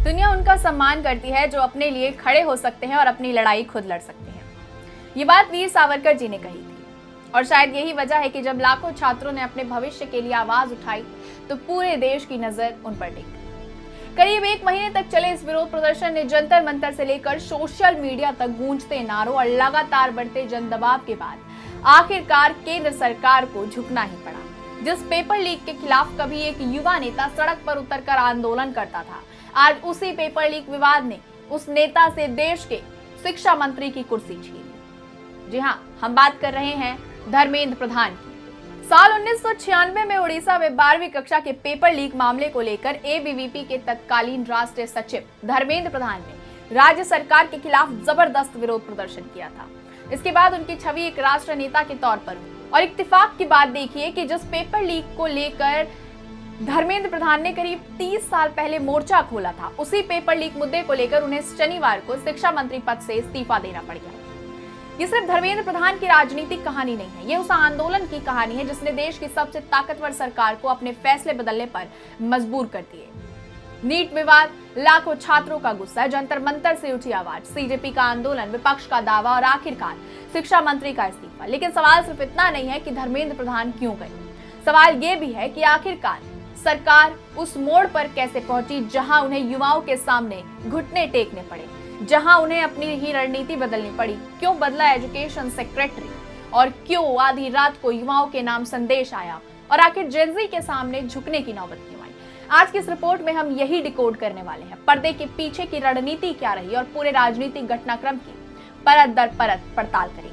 दुनिया उनका सम्मान करती है जो अपने लिए खड़े हो सकते हैं और अपनी लड़ाई खुद लड़ सकते हैं। ये बात वीर सावरकर जी ने कही थी और शायद यही वजह है कि जब लाखों छात्रों ने अपने भविष्य के लिए आवाज उठाई तो पूरे देश की नजर उन पर टिकी। करीब 1 महीने तक चले इस विरोध प्रदर्शन ने जंतर मंतर से लेकर सोशल मीडिया तक गूंजते नारों और लगातार बढ़ते जन दबाव के बाद आखिरकार केंद्र सरकार को झुकना ही पड़ा। जिस पेपर लीक के खिलाफ कभी एक युवा नेता सड़क पर उतरकर आंदोलन करता था, आज उसी पेपर लीक विवाद ने उस नेता से देश के शिक्षा मंत्री की कुर्सी छीन ली। जी हाँ, हम बात कर रहे हैं धर्मेंद्र प्रधान की। साल 1996 में उड़ीसा में 12वीं कक्षा के पेपर लीक मामले को लेकर एबीवीपी के तत्कालीन राष्ट्रीय सचिव धर्मेंद्र प्रधान ने राज्य सरकार के खिलाफ जबरदस्त विरोध प्रदर्शन किया था। इसके बाद उनकी छवि एक राष्ट्र नेता के तौर पर हुई और इत्तेफाक की बात देखिए कि जिस पेपर लीक को लेकर धर्मेंद्र प्रधान ने करीब 30 साल पहले मोर्चा खोला था, उसी पेपर लीक मुद्दे को लेकर उन्हें शनिवार को शिक्षा मंत्री पद से इस्तीफा देना पड़ गया। ये सिर्फ धर्मेंद्र प्रधान की राजनीतिक कहानी नहीं है, ये उस आंदोलन की कहानी है जिसने देश की सबसे ताकतवर सरकार को अपने फैसले बदलने पर मजबूर कर दिए। नीट विवाद, लाखों छात्रों का गुस्सा, जंतर मंतर से उठी आवाज, सीजेपी का आंदोलन, विपक्ष का दावा और आखिरकार शिक्षा मंत्री का इस्तीफा। लेकिन सवाल सिर्फ इतना नहीं है कि धर्मेंद्र प्रधान क्यों गए, सवाल ये भी है कि आखिरकार सरकार उस मोड़ पर कैसे पहुंची जहां उन्हें युवाओं के सामने घुटने टेकने पड़े, जहां उन्हें अपनी ही रणनीति बदलनी पड़ी। क्यों बदला एजुकेशन सेक्रेटरी और क्यों आधी रात को युवाओं के नाम संदेश आया और आखिर जेनजी के सामने झुकने की नौबत क्यों आई। आज की इस रिपोर्ट में हम यही डिकोड करने वाले हैं। पर्दे के पीछे की रणनीति क्या रही और पूरे राजनीतिक घटनाक्रम की परत दर परत पड़ताल करेंगे।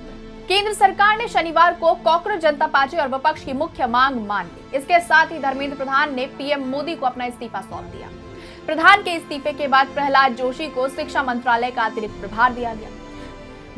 केंद्र सरकार ने शनिवार को कॉकरोच जनता पार्टी और विपक्ष की मुख्य मांग मान ली। इसके साथ ही धर्मेंद्र प्रधान ने पीएम मोदी को अपना इस्तीफा सौंप दिया। प्रधान के इस्तीफे के बाद प्रहलाद जोशी को शिक्षा मंत्रालय का अतिरिक्त प्रभार दिया गया।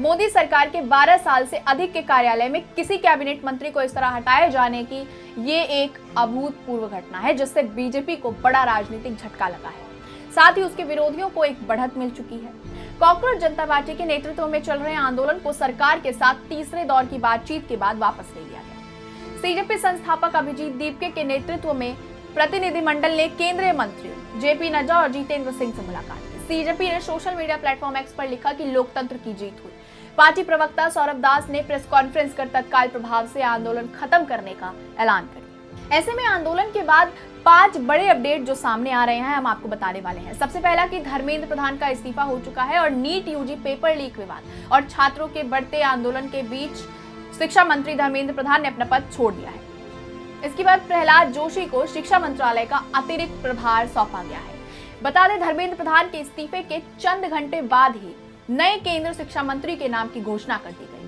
मोदी सरकार के 12 साल से अधिक के कार्यकाल में किसी कैबिनेट मंत्री को इस तरह हटाए जाने की ये एक अभूतपूर्व घटना है, जिससे बीजेपी को बड़ा राजनीतिक झटका लगा है। साथ ही उसके विरोधियों को एक बढ़त मिल चुकी है। कॉकरोच जनता पार्टी के नेतृत्व में चल रहे आंदोलन को सरकार के साथ तीसरे दौर की बातचीत के बाद वापस ले लिया गया। सीजेपी संस्थापक अभिजीत दीपके के नेतृत्व में प्रतिनिधिमंडल ने केंद्रीय मंत्रियों जेपी नड्डा और जितेंद्र सिंह से मुलाकात की। सीजेपी ने सोशल मीडिया प्लेटफॉर्म एक्स पर लिखा कि लोकतंत्र की जीत हुई। पार्टी प्रवक्ता सौरभ दास ने प्रेस कॉन्फ्रेंस कर तत्काल प्रभाव से आंदोलन खत्म करने का ऐलान कर दिया। ऐसे में आंदोलन के बाद 5 बड़े अपडेट जो सामने आ रहे हैं, हम आपको बताने वाले हैं। सबसे पहला कि धर्मेंद्र प्रधान का इस्तीफा हो चुका है और नीट यूजी पेपर लीक विवाद और छात्रों के बढ़ते आंदोलन के बीच शिक्षा मंत्री धर्मेंद्र प्रधान ने अपना पद छोड़ दिया है। इसके बाद प्रहलाद जोशी को शिक्षा मंत्रालय का अतिरिक्त प्रभार सौंपा गया है। बता दें, धर्मेंद्र प्रधान के इस्तीफे के चंद घंटे बाद ही नए केंद्रीय शिक्षा मंत्री के नाम की घोषणा कर दी गई।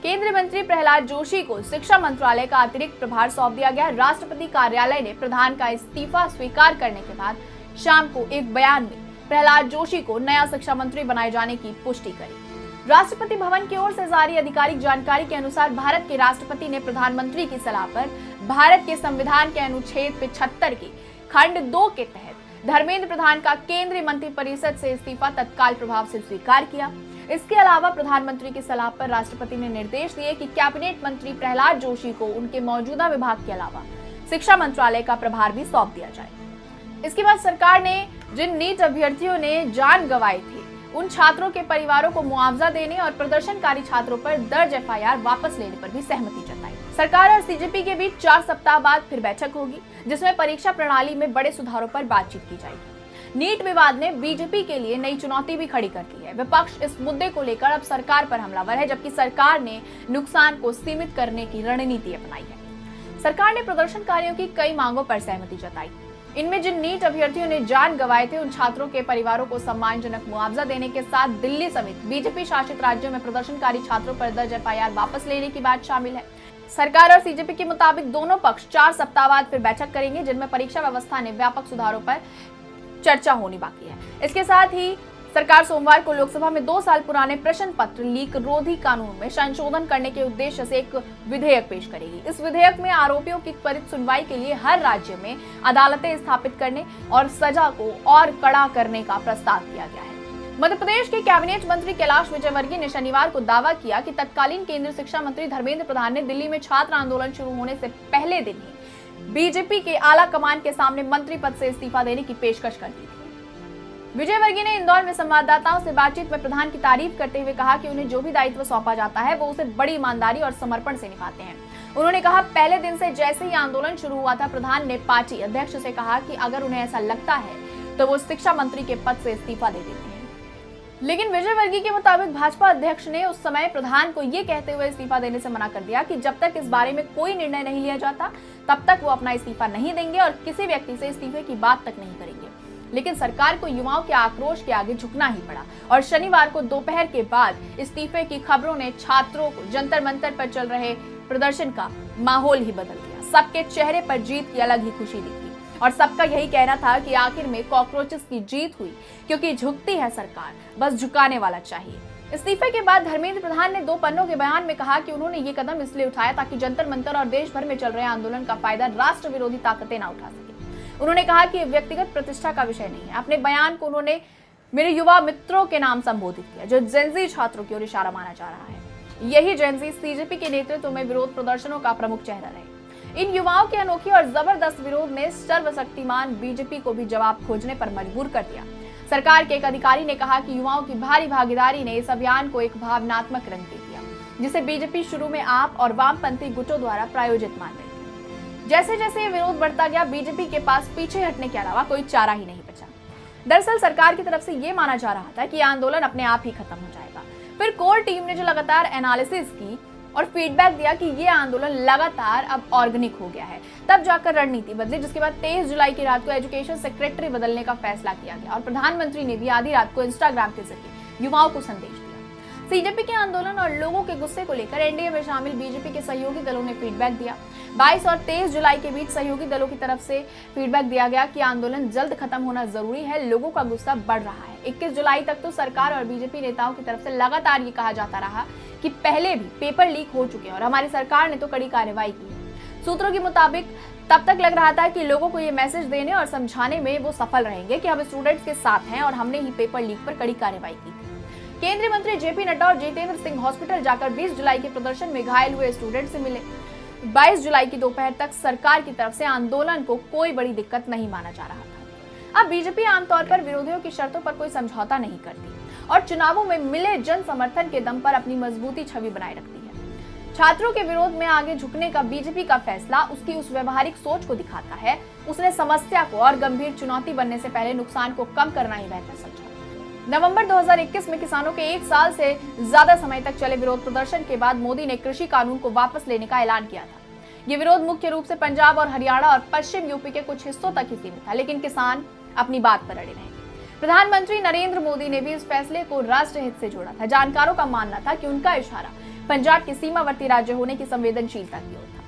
केंद्रीय मंत्री प्रहलाद जोशी को शिक्षा मंत्रालय का अतिरिक्त प्रभार सौंप दिया गया। राष्ट्रपति कार्यालय ने प्रधान का इस्तीफा स्वीकार करने के बाद शाम को एक बयान में प्रहलाद जोशी को नया शिक्षा मंत्री बनाए जाने की पुष्टि करी। राष्ट्रपति भवन की ओर से जारी आधिकारिक जानकारी के अनुसार भारत के राष्ट्रपति ने प्रधानमंत्री की सलाह पर भारत के संविधान के अनुच्छेद 75 के खंड 2 के तहत धर्मेंद्र प्रधान का केंद्रीय मंत्रिपरिषद से इस्तीफा तत्काल प्रभाव से स्वीकार किया। इसके अलावा प्रधानमंत्री की सलाह पर राष्ट्रपति ने निर्देश दिए कि कैबिनेट मंत्री प्रहलाद जोशी को उनके मौजूदा विभाग के अलावा शिक्षा मंत्रालय का प्रभार भी सौंप दिया जाए। इसके बाद सरकार ने जिन नीट अभ्यर्थियों ने जान गंवाई थी, उन छात्रों के परिवारों को मुआवजा देने और प्रदर्शनकारी छात्रों पर दर्ज एफआईआर वापस लेने पर भी सहमति जताई। सरकार और सीजेपी के बीच 4 सप्ताह बाद फिर बैठक होगी, जिसमें परीक्षा प्रणाली में बड़े सुधारों पर बातचीत की जाएगी। नीट विवाद ने बीजेपी के लिए नई चुनौती भी खड़ी कर दी है। विपक्ष इस मुद्दे को लेकर अब सरकार पर हमलावर है, जबकि सरकार ने नुकसान को सीमित करने की रणनीति अपनाई है। सरकार ने प्रदर्शनकारियों की कई मांगों पर सहमति जताई। इनमें जिन नीट अभ्यर्थियों ने जान गंवाए थे, उन छात्रों के परिवारों को सम्मानजनक मुआवजा देने के साथ दिल्ली समेत बीजेपी शासित राज्यों में प्रदर्शनकारी छात्रों पर दर्ज एफआईआर वापस लेने की बात शामिल है। सरकार और सीजेपी के मुताबिक दोनों पक्ष 4 सप्ताह बाद फिर बैठक करेंगे, जिनमें परीक्षा व्यवस्था में व्यापक सुधारों पर चर्चा होनी बाकी है। इसके साथ ही सरकार सोमवार को लोकसभा में 2 साल पुराने प्रश्न पत्र लीक रोधी कानून में संशोधन करने के उद्देश्य से एक विधेयक पेश करेगी। इस विधेयक में आरोपियों की त्वरित सुनवाई के लिए हर राज्य में अदालतें स्थापित करने और सजा को और कड़ा करने का प्रस्ताव किया गया है। मध्य प्रदेश के कैबिनेट मंत्री कैलाश विजयवर्गीय ने शनिवार को दावा किया कि तत्कालीन केंद्रीय शिक्षा मंत्री धर्मेंद्र प्रधान ने दिल्ली में छात्र आंदोलन शुरू होने से पहले दिन ही बीजेपी के आला कमान के सामने मंत्री पद से इस्तीफा देने की पेशकश कर दी थी। विजय वर्गीय ने इंदौर में संवाददाताओं से बातचीत में प्रधान की तारीफ करते हुए कहा कि उन्हें जो भी दायित्व सौंपा जाता है वो उसे बड़ी ईमानदारी और समर्पण से निभाते हैं। उन्होंने कहा, पहले दिन से जैसे ही आंदोलन शुरू हुआ था, प्रधान ने पार्टी अध्यक्ष से कहा कि अगर उन्हें ऐसा लगता है तो वो शिक्षा मंत्री के पद से इस्तीफा दे देते हैं। लेकिन विजय वर्गीय के मुताबिक भाजपा अध्यक्ष ने उस समय प्रधान को ये कहते हुए इस्तीफा देने से मना कर दिया कि जब तक इस बारे में कोई निर्णय नहीं लिया जाता तब तक वो अपना इस्तीफा नहीं देंगे और किसी व्यक्ति से इस्तीफे की बात तक नहीं करेंगे। लेकिन सरकार को युवाओं के आक्रोश के आगे झुकना ही पड़ा और शनिवार को दोपहर के बाद इस्तीफे की खबरों ने छात्रों को जंतर मंतर पर चल रहे प्रदर्शन का माहौल ही बदल दिया। सबके चेहरे पर जीत की अलग ही खुशी दिखी और सबका यही कहना था कि आखिर में कॉकरोचेस की जीत हुई, क्योंकि झुकती है सरकार, बस झुकाने वाला चाहिए। इस्तीफे के बाद धर्मेंद्र प्रधान ने 2 पन्नों के बयान में कहा कि उन्होंने ये कदम इसलिए उठाया ताकि जंतर मंतर और देश भर में चल रहे आंदोलन का फायदा राष्ट्र विरोधी ताकतें न उठा सके। उन्होंने कहा कि व्यक्तिगत प्रतिष्ठा का विषय नहीं है। अपने बयान को उन्होंने मेरे युवा मित्रों के नाम संबोधित किया, जो जेनजी छात्रों की ओर इशारा माना जा रहा है। यही जेनजी सीजेपी के नेतृत्व में विरोध प्रदर्शनों का प्रमुख चेहरा रहे। इन युवाओं की अनोखी और जबरदस्त विरोध ने सर्वशक्तिमान बीजेपी को भी जवाब खोजने पर मजबूर कर दिया। सरकार के एक अधिकारी ने कहा कि युवाओं की भारी भागीदारी ने इस अभियान को एक भावनात्मक रंग दे दिया, जिसे बीजेपी शुरू में आप और वामपंथी गुटों द्वारा प्रायोजित मान रही थी। जैसे जैसे ये विरोध बढ़ता गया, बीजेपी के पास पीछे हटने के अलावा कोई चारा ही नहीं बचा। दरअसल सरकार की तरफ से ये माना जा रहा था कि आंदोलन अपने आप ही खत्म हो जाएगा। फिर कोर टीम ने जो लगातार एनालिसिस की और फीडबैक दिया कि ये आंदोलन लगातार अब ऑर्गेनिक हो गया है, तब जाकर रणनीति बदली, जिसके बाद 23 जुलाई की रात को एजुकेशन सेक्रेटरी बदलने का फैसला किया गया और प्रधानमंत्री ने भी आधी रात को इंस्टाग्राम के जरिए युवाओं को संदेश दिया। सीजेपी के आंदोलन और लोगों के गुस्से को लेकर एनडीए में शामिल बीजेपी के सहयोगी दलों ने फीडबैक दिया। 22 और 23 जुलाई के बीच सहयोगी दलों की तरफ से फीडबैक दिया गया कि आंदोलन जल्द खत्म होना जरूरी है, लोगों का गुस्सा बढ़ रहा है। 21 जुलाई तक तो सरकार और बीजेपी नेताओं की तरफ से लगातार ये कहा जाता रहा कि पहले भी पेपर लीक हो चुके हैं और हमारी सरकार ने तो कड़ी कार्रवाई की है। सूत्रों के मुताबिक तब तक लग रहा था कि लोगों को ये मैसेज देने और समझाने में वो सफल रहेंगे कि हम स्टूडेंट्स के साथ हैं और हमने ही पेपर लीक पर कड़ी कार्रवाई की थी। केंद्रीय मंत्री जेपी नड्डा और जितेंद्र सिंह हॉस्पिटल जाकर 20 जुलाई के प्रदर्शन में घायल हुए स्टूडेंट से मिले। 22 जुलाई की दोपहर तक सरकार की तरफ से आंदोलन को कोई बड़ी दिक्कत नहीं माना जा रहा था। अब बीजेपी आमतौर पर विरोधियों की शर्तों पर कोई समझौता नहीं करती और चुनावों में मिले जन समर्थन के दम पर अपनी मजबूती छवि बनाए रखती है। छात्रों के विरोध में आगे झुकने का बीजेपी का फैसला उसकी उस व्यवहारिक सोच को दिखाता है। उसने समस्या को और गंभीर चुनौती बनने से पहले नुकसान को कम करना ही बेहतर समझा। नवंबर 2021 में किसानों के 1 साल से ज्यादा समय तक चले विरोध प्रदर्शन के बाद मोदी ने कृषि कानून को वापस लेने का ऐलान किया था। ये विरोध मुख्य रूप से पंजाब और हरियाणा और पश्चिम यूपी के कुछ हिस्सों तक ही सीमित था, लेकिन किसान अपनी बात पर अड़े रहे। प्रधानमंत्री नरेंद्र मोदी ने भी इस फैसले को राष्ट्रहित से जोड़ा था। जानकारों का मानना था कि उनका इशारा पंजाब के सीमावर्ती राज्य होने की संवेदनशीलता की ओर था।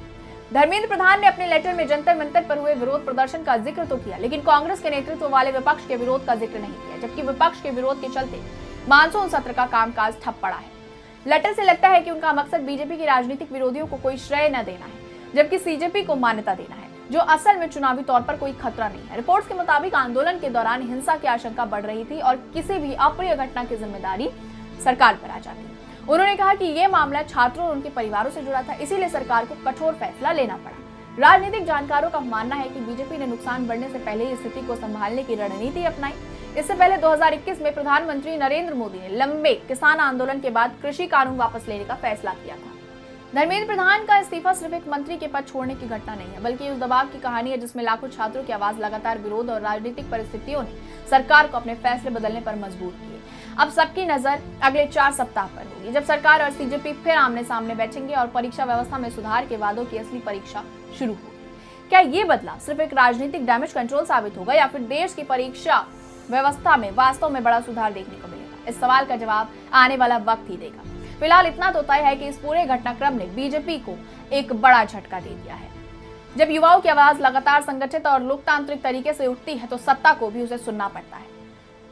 धर्मेंद्र प्रधान ने अपने लेटर में जंतर मंतर पर हुए विरोध प्रदर्शन का जिक्र तो किया, लेकिन कांग्रेस के नेतृत्व वाले विपक्ष के विरोध का जिक्र नहीं किया, जबकि विपक्ष के विरोध के चलते मानसून सत्र का कामकाज ठप पड़ा है। लेटर से लगता है कि उनका मकसद बीजेपी के राजनीतिक विरोधियों को कोई श्रेय न देना है, जबकि सीजेपी को मान्यता देना है, जो असल में चुनावी तौर पर कोई खतरा नहीं है। रिपोर्ट्स के मुताबिक आंदोलन के दौरान हिंसा की आशंका बढ़ रही थी और किसी भी अप्रिय घटना की जिम्मेदारी सरकार पर आ जाती। उन्होंने कहा कि ये मामला छात्रों और उनके परिवारों से जुड़ा था, इसीलिए सरकार को कठोर फैसला लेना पड़ा। राजनीतिक जानकारों का मानना है कि बीजेपी ने नुकसान बढ़ने से पहले इस स्थिति को संभालने की रणनीति अपनाई। इससे पहले 2021 में प्रधानमंत्री नरेंद्र मोदी ने लंबे किसान आंदोलन के बाद कृषि कानून वापस लेने का फैसला किया था। धर्मेंद्र प्रधान का इस्तीफा सिर्फ एक मंत्री के पद छोड़ने की घटना नहीं है, बल्कि उस दबाव की कहानी है जिसमें लाखों छात्रों की आवाज लगातार विरोध और राजनीतिक परिस्थितियों ने सरकार को अपने फैसले बदलने पर मजबूर किए। अब सबकी नजर अगले 4 सप्ताह पर होगी, जब सरकार और सीजेपी फिर आमने सामने बैठेंगे और परीक्षा व्यवस्था में सुधार के वादों की असली परीक्षा शुरू होगी। क्या ये बदलाव सिर्फ एक राजनीतिक डैमेज कंट्रोल साबित होगा या फिर देश की परीक्षा व्यवस्था में वास्तव में बड़ा सुधार देखने को मिलेगा? इस सवाल का जवाब आने वाला वक्त ही देगा। फिलहाल इतना तो तय है कि इस पूरे घटनाक्रम ने बीजेपी को एक बड़ा झटका दे दिया है। जब युवाओं की आवाज लगातार संगठित और लोकतांत्रिक तरीके से उठती है तो सत्ता को भी उसे सुनना पड़ता है।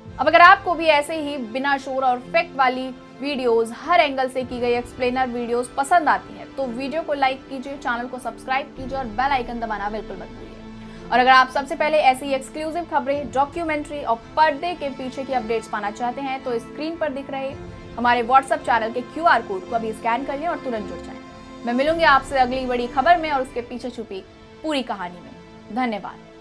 अब अगर आपको भी ऐसे ही बिना शोर और फैक्ट वाली वीडियोस, हर एंगल से की गई एक्सप्लेनर वीडियोस पसंद आती है तो वीडियो को लाइक कीजिए, चैनल को सब्सक्राइब कीजिए और बेल आइकन दबाना बिल्कुल मत भूलिए। और अगर आप सबसे पहले ऐसी एक्सक्लूसिव खबरें, डॉक्यूमेंट्री और पर्दे के पीछे की अपडेट्स पाना चाहते हैं तो स्क्रीन पर दिख रहे हमारे व्हाट्सएप चैनल के QR कोड को अभी स्कैन कर लें और तुरंत जुड़ जाएं। मैं मिलूंगी आपसे अगली बड़ी खबर में और उसके पीछे छुपी पूरी कहानी में। धन्यवाद।